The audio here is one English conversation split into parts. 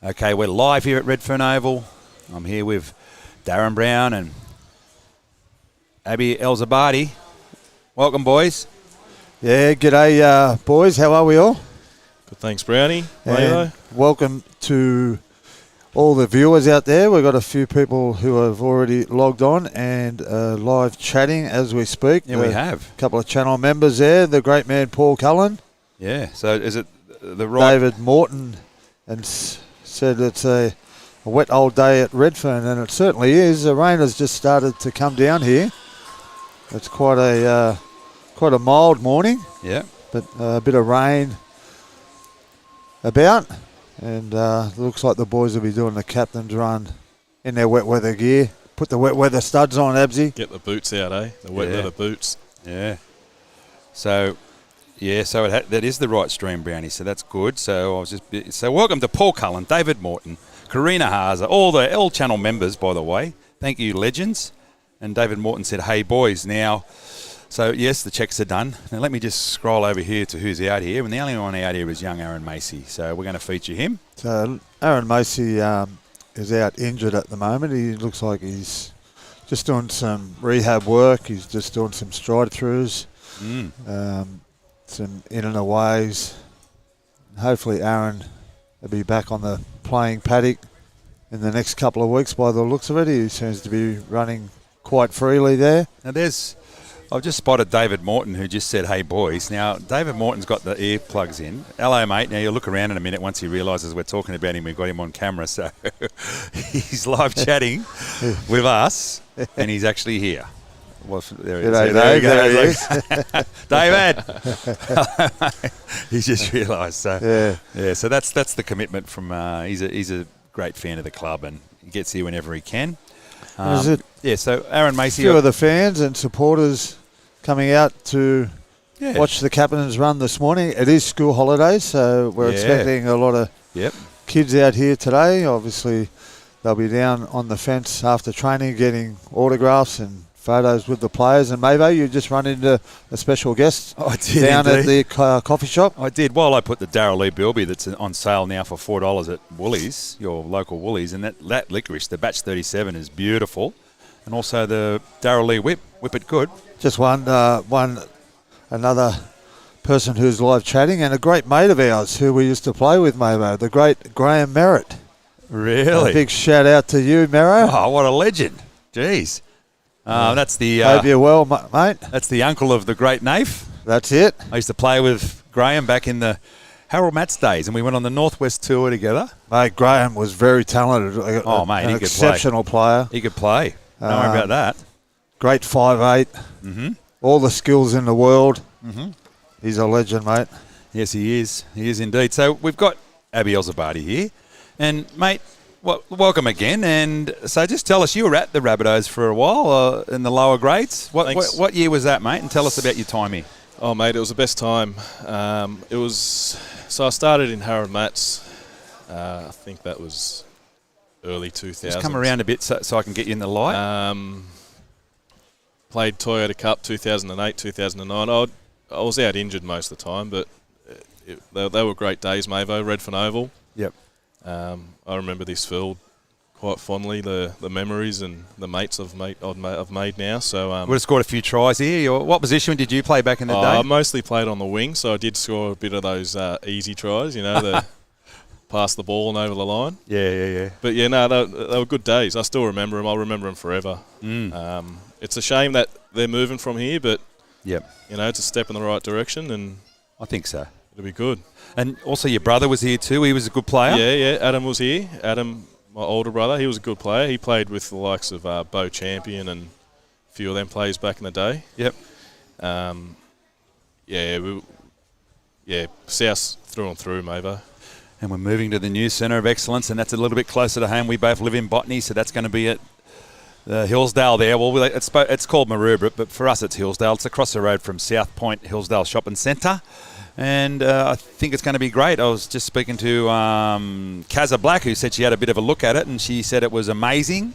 Okay, we're live here at Redfern Oval. I'm here with Darren Brown and Abby Elzabadi. Welcome, boys. Yeah, g'day, boys. How are we all? Good, thanks, Brownie. And welcome to all the viewers out there. We've got a few people who have already logged on and live chatting as we speak. Yeah, we have. A couple of channel members there. The great man Paul Cullen. Yeah, so is it the right... David Morton and said it's a wet old day at Redfern, and it certainly is. The rain has just started to come down here. It's quite a mild morning. Yeah. But a bit of rain about, and it looks like the boys will be doing the captain's run in their wet weather gear. Put the wet weather studs on, Absy. Get the boots out, eh? The wet leather boots. Yeah. So that is the right stream, Brownie. So that's good. So welcome to Paul Cullen, David Morton, Karina Haza, all channel members, by the way. Thank you, legends. And David Morton said, "Hey boys, now." So yes, the checks are done. Now let me just scroll over here to who's out here, and the only one out here is young Aaron Macy. So we're going to feature him. So Aaron Macy is out injured at the moment. He looks like he's just doing some rehab work. He's just doing some stride throughs. Some in and aways. Hopefully Aaron will be back on the playing paddock in the next couple of weeks by the looks of it. He seems to be running quite freely there. Now I've just spotted David Morton, who just said, "Hey boys." Now David Morton's got the earplugs in. Hello mate. Now you'll look around in a minute once he realises we're talking about him. We've got him on camera, so he's live chatting with us, and he's actually here. Well, there he is. There he goes. David. He's just realised. So yeah. So that's the commitment from. He's a great fan of the club, and he gets here whenever he can. So Aaron Macy. A few of the fans and supporters coming out to watch the captain's run this morning. It is school holidays, so we're expecting a lot of kids out here today. Obviously, they'll be down on the fence after training, getting autographs and photos with the players. And Mavo, you just run into a special guest down at the coffee shop. I did. Well, I put the Darrell Lee Bilby that's on sale now for $4 at Woolies, your local Woolies, and that licorice, the Batch 37, is beautiful. And also the Darrell Lee Whip It Good. Just another person who's live chatting, and a great mate of ours who we used to play with, Mavo, the great Graham Merritt. Really? A big shout out to you, Merritt. Oh, what a legend. Jeez. That's the... Hope you're well, mate. That's the uncle of the great Nafe. That's it. I used to play with Graham back in the Harold Matts days, and we went on the Northwest tour together. Mate, Graham was very talented. Oh, mate, he could exceptional player. He could play. Don't worry about that. Great 5'8". All the skills in the world. He's a legend, mate. Yes, he is. He is indeed. So we've got Abby Elzabadi here. And, mate, welcome again. And so just tell us, you were at the Rabbitohs for a while in the lower grades. What year was that, mate? And tell us about your time here. Oh, mate, it was the best time. So I started in Harold Matts. I think that was early 2000s. Just come around a bit so I can get you in the light. Played Toyota Cup 2008, 2009. I was out injured most of the time, but they were great days, Mavo. Redfern Oval. Yep. I remember this field quite fondly, the memories and the mates I've made now. So we would have scored a few tries here. What position did you play back in the day? I mostly played on the wing, so I did score a bit of those easy tries, the pass the ball and over the line. Yeah. But they were good days. I still remember them. I'll remember them forever. It's a shame that they're moving from here, but it's a step in the right direction, and I think so. It'll be good. And also your brother was here too. He was a good player. Yeah. Adam was here. Adam, my older brother, he was a good player. He played with the likes of Bo Champion and a few of them players back in the day. Yep. South through and through, Mavo. And we're moving to the new Centre of Excellence, and that's a little bit closer to home. We both live in Botany, so that's going to be at the Hillsdale there. Well, it's called Maroubra, but for us it's Hillsdale. It's across the road from South Point Hillsdale Shopping Centre. And I think it's going to be great. I was just speaking to Kazza Black, who said she had a bit of a look at it, and she said it was amazing.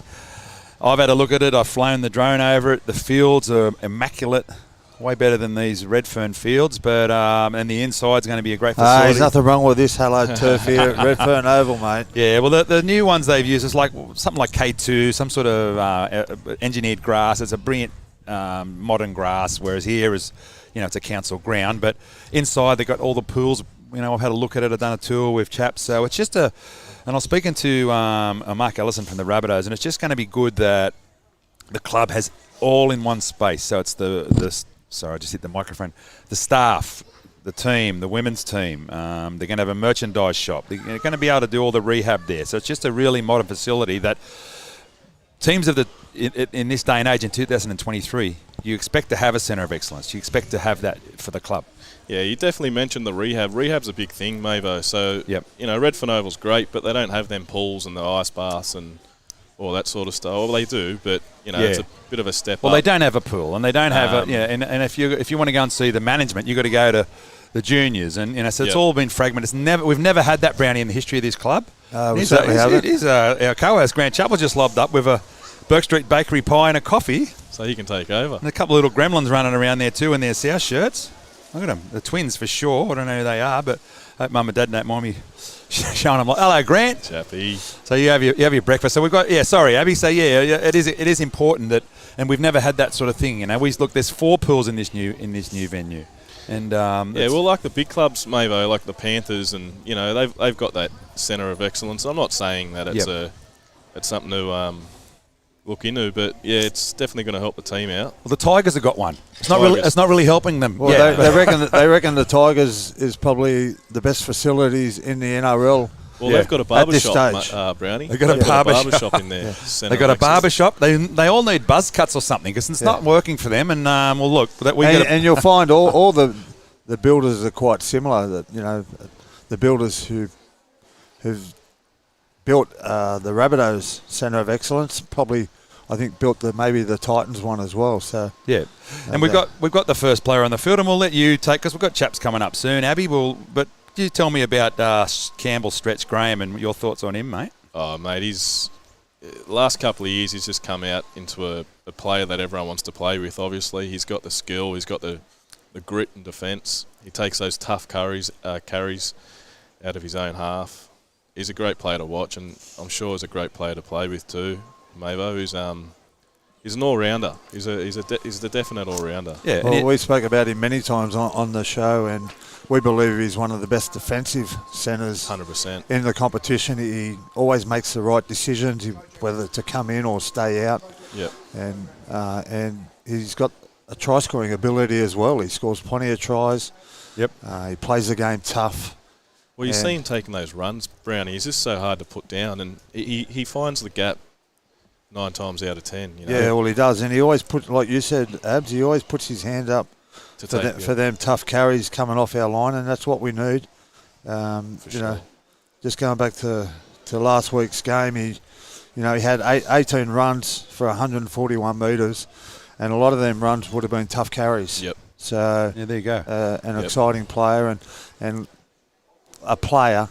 I've had a look at it. I've flown the drone over it. The fields are immaculate. Way better than these Redfern fields, but and the inside's going to be a great facility. There's nothing wrong with this hello turf here at Redfern Oval, mate. Yeah, well, the new ones they've used is like something like K2, some sort of engineered grass. It's a brilliant modern grass, whereas here is, it's a council ground. But inside they've got all the pools. I've had a look at it. I've done a tour with chaps. So it's just and I was speaking to Mark Ellison from the Rabbitohs, and it's just going to be good that the club has all in one space. So it's sorry, I just hit the microphone. The staff, the team, the women's team. They're going to have a merchandise shop. They're going to be able to do all the rehab there. So it's just a really modern facility that teams in this day and age in 2023, you expect to have a centre of excellence. You expect to have that for the club. Yeah, you definitely mentioned the rehab. Rehab's a big thing, Mavo. So, yep. Redfern Oval's great, but they don't have them pools and the ice baths and all that sort of stuff. Well, they do, but, it's a bit of a step up. Well, they don't have a pool, and they don't have and if you want to go and see the management, you've got to go to the juniors, and so it's all been fragmented. We've never had that, Brownie, in the history of this club. We certainly haven't. Our co-host Grant Chappell just lobbed up with a Burke Street Bakery pie and a coffee. So he can take over. And a couple of little gremlins running around there too in their South shirts. Look at them, the twins for sure. I don't know who they are, but I hope Mum and Dad don't mind me showing them. Hello, Grant. Chappy. So you have your breakfast. So we've got sorry, Abby. So it is important that, and we've never had that sort of thing. There's 4 pools in this new venue, and like the big clubs, Mavo, like the Panthers, and they've got that centre of excellence. I'm not saying that it's something to look into, but it's definitely going to help the team out. Well, the Tigers have got one. It's not really helping them. Well, they reckon the Tigers is probably the best facilities in the NRL. Well, they've got a barber shop, Brownie. They've got a barber shop in there. They've got a barber shop. They all need buzz cuts or something because it's not working for them. And and you'll find all the builders are quite similar. That the builders who've built the Rabbitohs Centre of Excellence probably, I think, built maybe the Titans one as well. So and we've got the first player on the field, and we'll let you take, because we've got chaps coming up soon. Abby, but you tell me about Campbell Stretch Graham and your thoughts on him, mate. Oh, mate, he's last couple of years he's just come out into a player that everyone wants to play with. Obviously, he's got the skill, he's got the grit and defence. He takes those tough carries out of his own half. He's a great player to watch, and I'm sure he's a great player to play with too. Mavo, he's an all-rounder. He's the definite all-rounder. Yeah. Well, we spoke about him many times on the show, and we believe he's one of the best defensive centres 100% in the competition. He always makes the right decisions, whether to come in or stay out. Yep. And he's got a try-scoring ability as well. He scores plenty of tries. Yep. He plays the game tough. Well, you see him taking those runs, Brownie. He's just so hard to put down, and he finds the gap 9 times out of 10. Yeah, well, he does, and he always puts, like you said, Abs, he always puts his hand up for them tough carries coming off our line, and that's what we need. Sure. Just going back to last week's game, he had 18 runs for 141 metres, and a lot of them runs would have been tough carries. Yep. So there you go. An exciting player and a player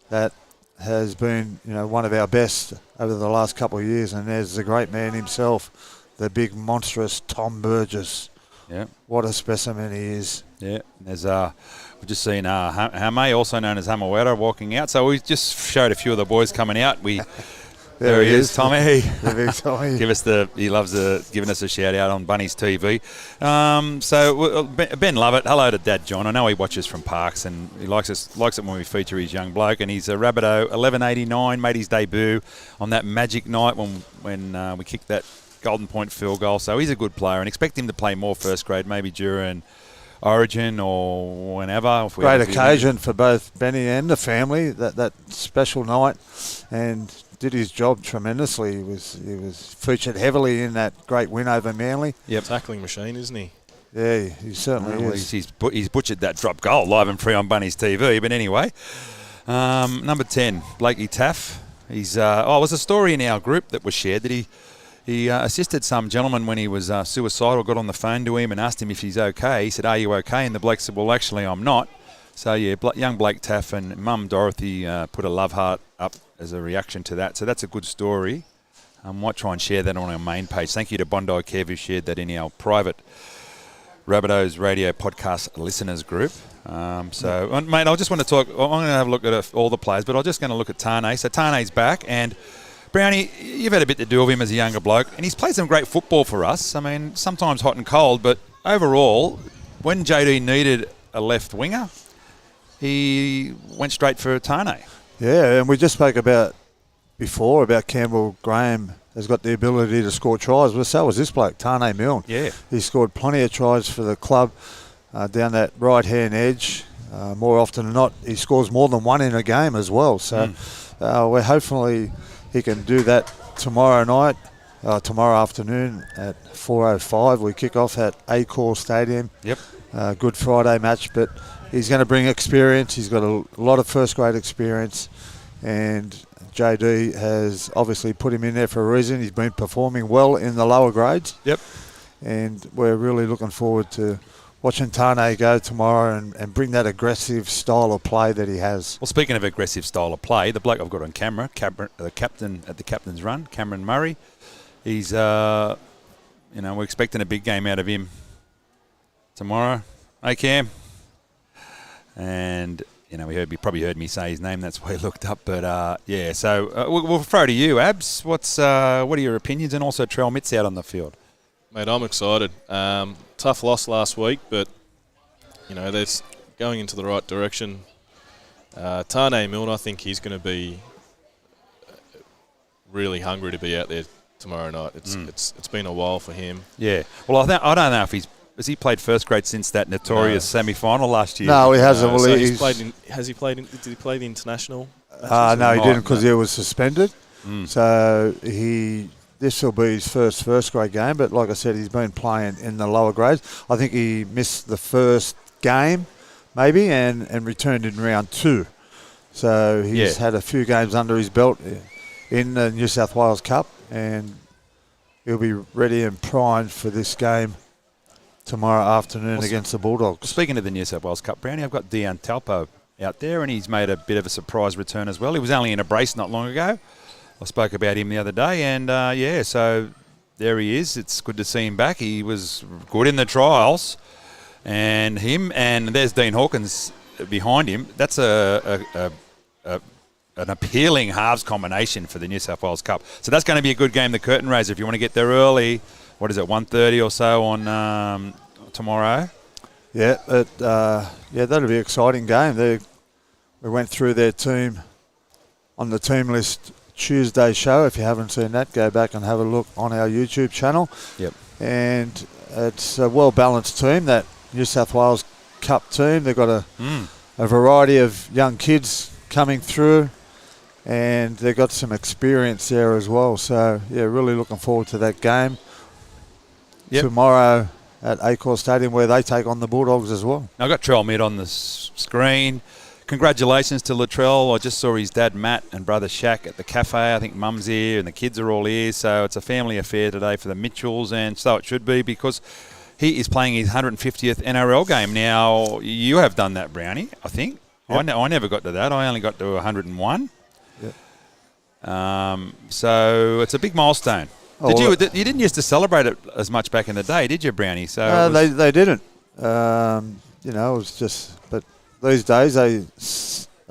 that has been, one of our best over the last couple of years, and there's the great man himself, the big monstrous Tom Burgess. Yeah, what a specimen he is. Yeah, there's we've just seen Hame, also known as Hamawera, walking out. So we just showed a few of the boys coming out. There he is, Tommy. The big Tommy. He loves giving us a shout out on Bunnies TV. So Ben Lovett, hello to Dad John. I know he watches from Parks, and he likes it when we feature his young bloke. And he's a Rabbitoh 1189, made his debut on that magic night when we kicked that Golden Point field goal. So he's a good player, and expect him to play more first grade, maybe during Origin or whenever. Great occasion for both Benny and the family, that special night, and did his job tremendously. He was featured heavily in that great win over Manly. Yep. Tackling machine, isn't he? Yeah, he certainly is. He's butchered that drop goal live and free on Bunnies TV. But anyway, number 10, Blakey Taff. It was a story in our group that was shared that he assisted some gentleman when he was suicidal, got on the phone to him and asked him if he's okay. He said, "Are you okay?" And the bloke said, "Well, actually, I'm not." So, yeah, young Blake Taff and Mum Dorothy put a love heart up as a reaction to that. So that's a good story. I might try and share that on our main page. Thank you to Bondi Kev who shared that in our private Rabbitohs radio podcast listeners group. Mate, I just want to talk. I'm going to have a look at all the players, but I'm just going to look at Tane. So Tane's back, and Brownie, you've had a bit to do with him as a younger bloke, and he's played some great football for us. I mean, sometimes hot and cold, but overall, when JD needed a left winger, he went straight for Tane. Yeah, and we just spoke about before about Campbell Graham has got the ability to score tries. Well, so was this bloke, Tane Milne. Yeah. He scored plenty of tries for the club down that right-hand edge. More often than not, he scores more than one in a game as well. So we're hopefully he can do that tomorrow night, tomorrow afternoon at 4:05. We kick off at Accor Stadium. Yep. Good Friday match, but he's going to bring experience. He's got a lot of first-grade experience, and JD has obviously put him in there for a reason. He's been performing well in the lower grades. Yep. And we're really looking forward to watching Tane go tomorrow and bring that aggressive style of play that he has. Well, speaking of aggressive style of play, the bloke I've got on camera, the captain at the captain's run, Cameron Murray, he's, we're expecting a big game out of him tomorrow. Hey, Cam. And, you probably heard me say his name. That's why he looked up. But, so we'll throw to you, Abs. What are your opinions? And also Trell Mitts out on the field. Mate, I'm excited. Tough loss last week, but, they're going into the right direction. Tane Milne, I think he's going to be really hungry to be out there tomorrow night. It's been a while for him. Yeah. Well, I don't know if has he played first grade since that notorious semi-final last year? No, he hasn't. Well, so did he play the international? No, he didn't because he was suspended. So this will be his first grade game. But like I said, he's been playing in the lower grades. I think he missed the first game, maybe, and returned in round 2. So he's had a few games under his belt in the New South Wales Cup, and he'll be ready and primed for this game tomorrow afternoon against the Bulldogs. Speaking of the New South Wales Cup, Brownie, I've got Dion Talpo out there, and he's made a bit of a surprise return as well. He was only in a brace not long ago. I spoke about him the other day, and so there he is. It's good to see him back. He was good in the trials, and there's Dean Hawkins behind him. That's an appealing halves combination for the New South Wales Cup. So that's going to be a good game, the curtain raiser, if you want to get there early. What is it, 1:30 or so on tomorrow? Yeah, that'll be an exciting game. We went through their team on the team list Tuesday show. If you haven't seen that, go back and have a look on our YouTube channel. Yep. And it's a well-balanced team, that New South Wales Cup team. They've got a variety of young kids coming through, and they've got some experience there as well. So, really looking forward to that game. Yep. Tomorrow at Accor Stadium, where they take on the Bulldogs as well. I've got Trell Mitt on the screen. Congratulations to Latrell. I just saw his dad Matt and brother Shaq at the cafe. I think Mum's here and the kids are all here. So it's a family affair today for the Mitchells, and so it should be, because he is playing his 150th NRL game. Now, you have done that, Brownie, I think. Yep. I never got to that. I only got to 101. Yep. So it's a big milestone. You didn't used to celebrate it as much back in the day, did you, Brownie? So they didn't. It was just. But these days they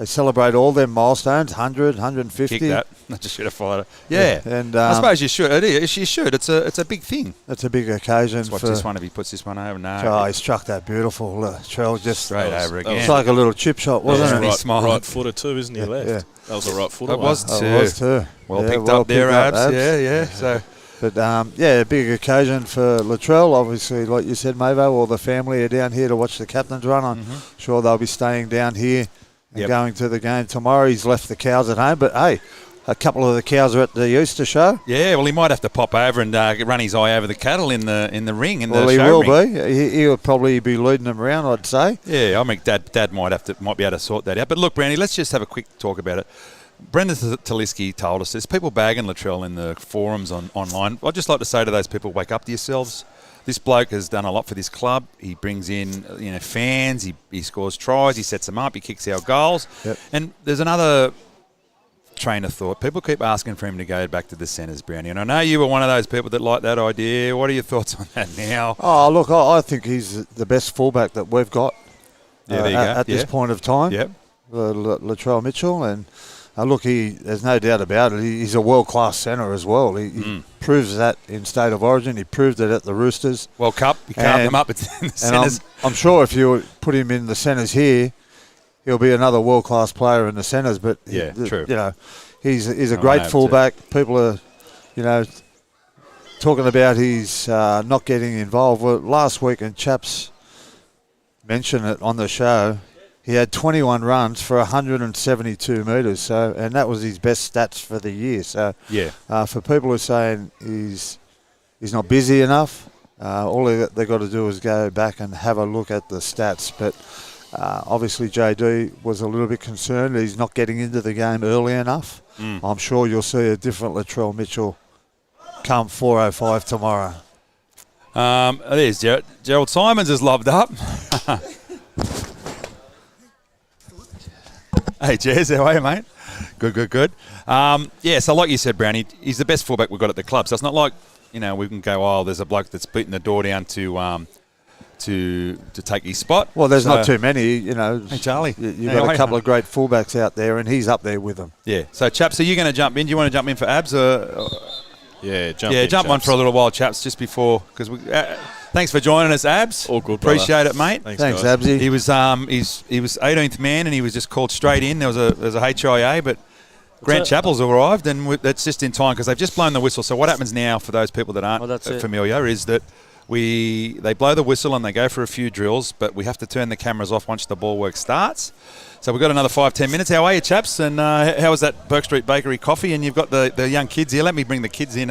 celebrate all their milestones, 100, 150. Kick that. I just should have followed it. Yeah. And I suppose you should. It is. You should. It's a big thing. It's a big occasion. Let's watch this one if he puts this one over. No. Oh, he struck that beautiful. Trell just straight over again. It's like a little chip shot, wasn't it? Right footer too, isn't he? Left. Yeah. That was a right footer. It was too. Well picked up there, Abs. Yeah. So. But, a big occasion for Latrell. Obviously, like you said, Mavo, all the family are down here to watch the captain's run. I'm sure they'll be staying down here and going to the game tomorrow. He's left the cows at home. But, hey, a couple of the cows are at the Easter show. Yeah, well, he might have to pop over and run his eye over the cattle in the ring. He will be. He'll probably be leading them around, I'd say. Yeah, I mean, Dad might be able to sort that out. But, look, Brownie, let's just have a quick talk about it. Brendan Taliski told us there's people bagging Latrell in the forums online. I'd just like to say to those people, wake up to yourselves. This bloke has done a lot for this club. He brings in fans. He scores tries. He sets them up. He kicks our goals. Yep. And there's another train of thought. People keep asking for him to go back to the centres, Brownie. And I know you were one of those people that like that idea. What are your thoughts on that now? Oh, look, I think he's the best fullback that we've got at this point of time. Yep. Latrell Mitchell. And look, there's no doubt about it. He's a world-class centre as well. He proves that in State of Origin. He proved it at the Roosters. World Cup. You carved him up in the centres. I'm sure if you put him in the centres here, he'll be another world-class player in the centres. But true. You know, he's a great fullback. People are, talking about he's not getting involved. Well, last week, and Chaps mentioned it on the show, he had 21 runs for 172 metres. And that was his best stats for the year. So for people who are saying he's not busy enough, all they've got to do is go back and have a look at the stats. But obviously JD was a little bit concerned he's not getting into the game early enough. I'm sure you'll see a different Latrell Mitchell come 4:05 tomorrow. There's Gerald Simons is lobbed up. Hey, Jez, how are you, mate? Good. So like you said, Brownie, he's the best fullback we've got at the club. So it's not like, we can go, there's a bloke that's beating the door down to take his spot. Well, there's not too many, Hey, Charlie. You've got a couple of great fullbacks out there, and he's up there with them. Yeah. So, Chaps, are you going to jump in? Do you want to jump in for Abs? Jump on for a little while, Chaps, just before. Because thanks for joining us, Abs. All good, brother. Appreciate it, mate. Thanks Absy. He was he was 18th man, and he was just called straight in. There was a HIA, but Grant Chappell's arrived, and that's just in time because they've just blown the whistle. So what happens now for those people that aren't familiar is that they blow the whistle and they go for a few drills, but we have to turn the cameras off once the ball work starts. So we've got another 5-10 minutes. How are you, chaps? And how was that Burke Street Bakery coffee? And you've got the young kids here. Let me bring the kids in.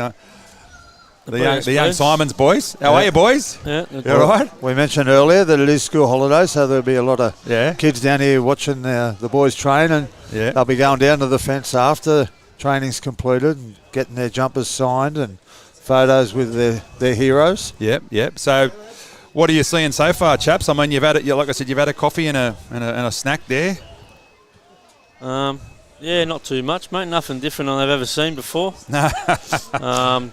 The young Simons boys. How are you, boys? Yeah. You all right? We mentioned earlier that it is school holidays, so there'll be a lot of kids down here watching the boys train, and they'll be going down to the fence after training's completed and getting their jumpers signed and photos with their heroes. Yep. So what are you seeing so far, chaps? I mean, you've had like I said, you've had a coffee and a snack there. Yeah, not too much, mate. Nothing different than I've ever seen before. The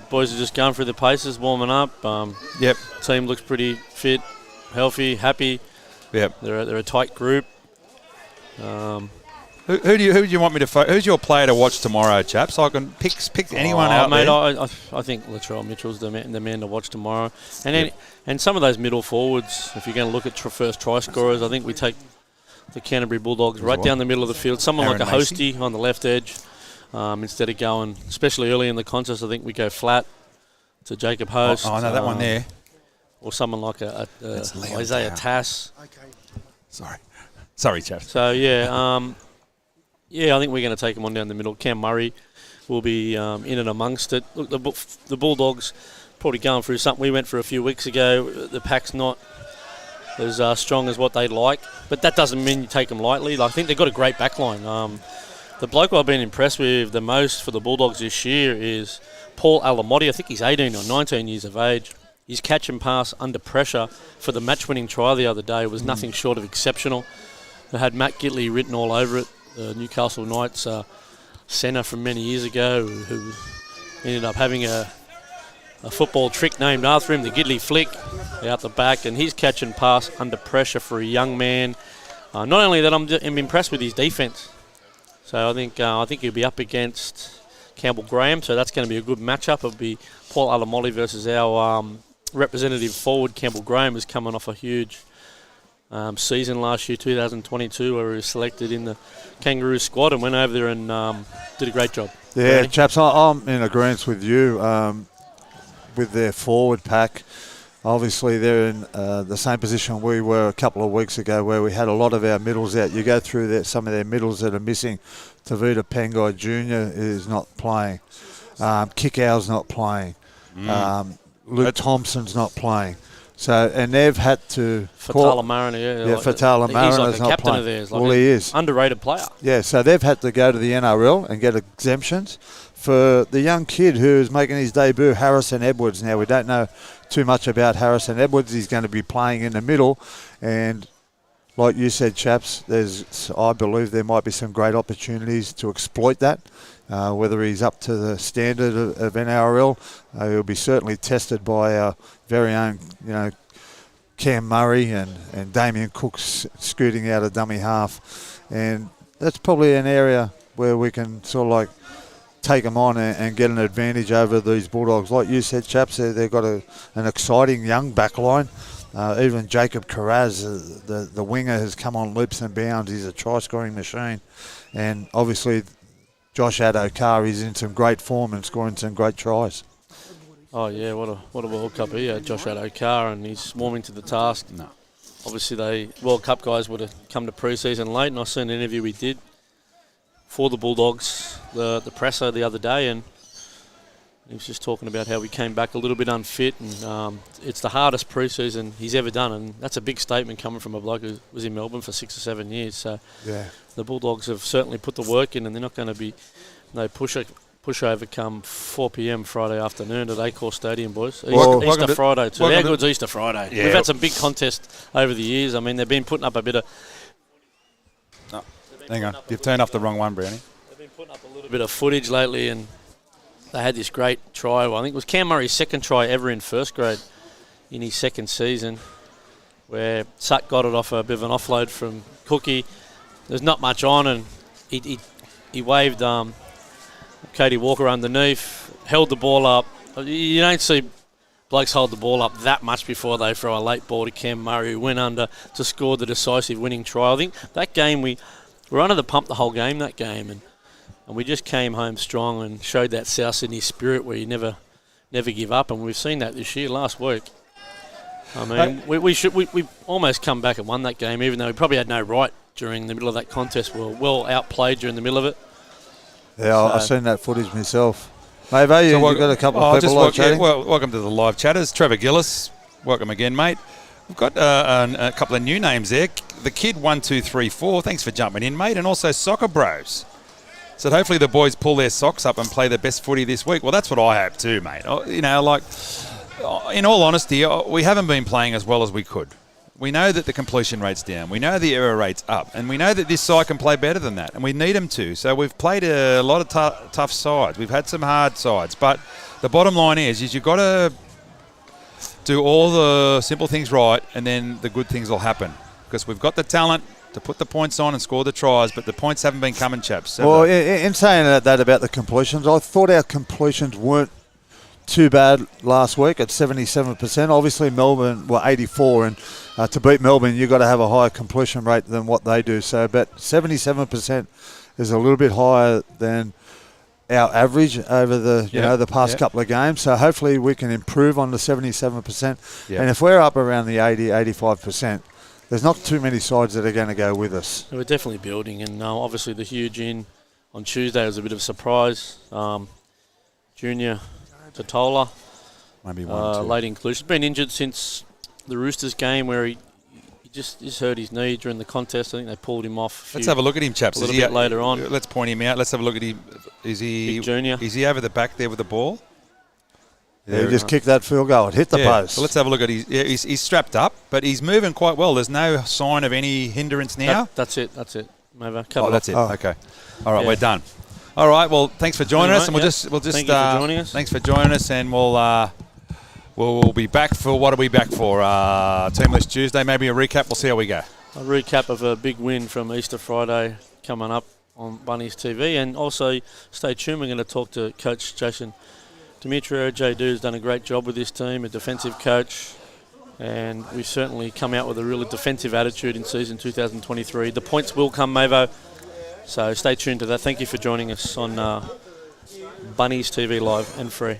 boys are just going through the paces, warming up. Team looks pretty fit, healthy, happy. Yep. They're a tight group. Who do you want me to? Who's your player to watch tomorrow, chaps? I can pick anyone out, mate. There. I think Latrell Mitchell's the man to watch tomorrow. And some of those middle forwards, if you're going to look at first try scorers, I think we take the Canterbury Bulldogs right down the middle of the field. Someone Aaron like a Hosty on the left edge, instead of going, especially early in the contest, I think we go flat to Jacob Host. I know that one there. Or someone like a Isaiah Tass. Okay. Sorry, chaps. So, I think we're going to take him on down the middle. Cam Murray will be in and amongst it. Look, the Bulldogs probably going through something we went through a few weeks ago. The pack's not as strong as what they'd like, but that doesn't mean you take them lightly. I think they've got a great backline. The bloke I've been impressed with the most for the Bulldogs this year is Paul Alamotti. I think he's 18 or 19 years of age. His catch and pass under pressure for the match-winning try the other day was nothing short of exceptional. It had Matt Gitley written all over it, the Newcastle Knights centre from many years ago, who ended up having a football trick named after him, the Gidley flick out the back, and his catch and pass under pressure for a young man. Not only that, I'm impressed with his defence. So I think he'll be up against Campbell Graham, so that's going to be a good matchup. It'll be Paul Alamotti versus our representative forward, Campbell Graham, who's coming off a huge season last year, 2022, where he was selected in the Kangaroo squad and went over there and did a great job. Yeah, Ready? chaps, I'm in agreement with you. With their forward pack, obviously they're in the same position we were a couple of weeks ago, where we had a lot of our middles out. You go through some of their middles that are missing. Tavita Pengai Jr. is not playing. Kickow's not playing. Luke Thompson's not playing. So, and they've had to... Fatala Mariner, Fatala Mariner he's like is a not captain playing. of theirs. Well, he is. Underrated player. Yeah, so they've had to go to the NRL and get exemptions. For the young kid who's making his debut, Harrison Edwards. Now, we don't know too much about Harrison Edwards. He's going to be playing in the middle. And like you said, chaps, I believe there might be some great opportunities to exploit that. Whether he's up to the standard of NRL, he'll be certainly tested by our very own, Cam Murray and Damien Cook scooting out a dummy half. And that's probably an area where we can sort of like take them on and get an advantage over these Bulldogs. Like you said, chaps, they've got an exciting young back line. Even Jacob Carraz, the winger, has come on leaps and bounds. He's a try-scoring machine. And obviously, Josh Addo-Carr is in some great form and scoring some great tries. Oh, yeah, what a World Cup he had, Josh Addo-Carr, and he's warming to the task. No. Obviously, World Cup guys would have come to pre-season late, and I seen an interview we did for the Bulldogs, the presser the other day, and he was just talking about how we came back a little bit unfit, and it's the hardest pre-season he's ever done, and that's a big statement coming from a bloke who was in Melbourne for 6 or 7 years. So yeah, the Bulldogs have certainly put the work in, and they're not going to be no pushover come 4 p.m. Friday afternoon at Accor Stadium, boys. Easter Friday too. How good's Easter Friday? Yeah. We've had some big contests over the years. I mean, they've been putting up a bit of... No, hang on. You've turned off the wrong one, Brownie. They've been putting up a little bit of footage lately, and they had this great try. Well, I think it was Cam Murray's second try ever in first grade in his second season, where Sut got it off a bit of an offload from Cookie. There's not much on, and he waved Cody Walker underneath, held the ball up. You don't see blokes hold the ball up that much before they throw a late ball to Cam Murray, who went under to score the decisive winning try. I think that game we were under the pump the whole game, that game, and we just came home strong and showed that South Sydney spirit where you never give up, and we've seen that this year, last week. I mean, we almost come back and won that game, even though we probably had no right during the middle of that contest. We were well outplayed during the middle of it. Yeah, I've seen that footage myself. Mate, you've got a couple of people chatting. Welcome to the live chatters. Trevor Gillis, welcome again, mate. We've got a couple of new names there. The Kid 1234, thanks for jumping in, mate. And also Soccer Bros. So hopefully the boys pull their socks up and play their best footy this week. Well, that's what I hope too, mate. In all honesty, we haven't been playing as well as we could. We know that the completion rate's down. We know the error rate's up. And we know that this side can play better than that. And we need them to. So we've played a lot of tough sides. We've had some hard sides. But the bottom line is you've got to do all the simple things right, and then the good things will happen. Because we've got the talent to put the points on and score the tries, but the points haven't been coming, chaps. Well, in saying that about the completions, I thought our completions weren't too bad last week at 77%. Obviously, Melbourne were 84, and to beat Melbourne, you've got to have a higher completion rate than what they do. So about 77% is a little bit higher than our average over the past couple of games. So hopefully we can improve on the 77%. Yep. And if we're up around the 80-85%, there's not too many sides that are going to go with us. We're definitely building, and obviously the huge in on Tuesday was a bit of a surprise. Junior Totola, maybe late inclusion. Been injured since the Roosters game where he just hurt his knee during the contest. I think they pulled him off. Let's have a look at him, chaps. A little bit later on. Let's point him out. Let's have a look at him. Is he Big Junior? Is he over the back there with the ball? Yeah, he just kicked that field goal. It hit the post. So let's have a look at his. Yeah, he's strapped up, but he's moving quite well. There's no sign of any hindrance now. That's it. Maybe that's it. Okay. All right, we're done. All right. Well, thanks for joining us, and we'll just thank you for joining us. Thanks for joining us, and we'll be back for what are we back for? Teamless Tuesday, maybe a recap. We'll see how we go. A recap of a big win from Easter Friday coming up on Bunnies TV, and also stay tuned. We're going to talk to Coach Jason Demetrio. JD's done a great job with this team, a defensive coach, and we've certainly come out with a really defensive attitude in season 2023. The points will come, Mavo, so stay tuned to that. Thank you for joining us on Bunnies TV Live and free.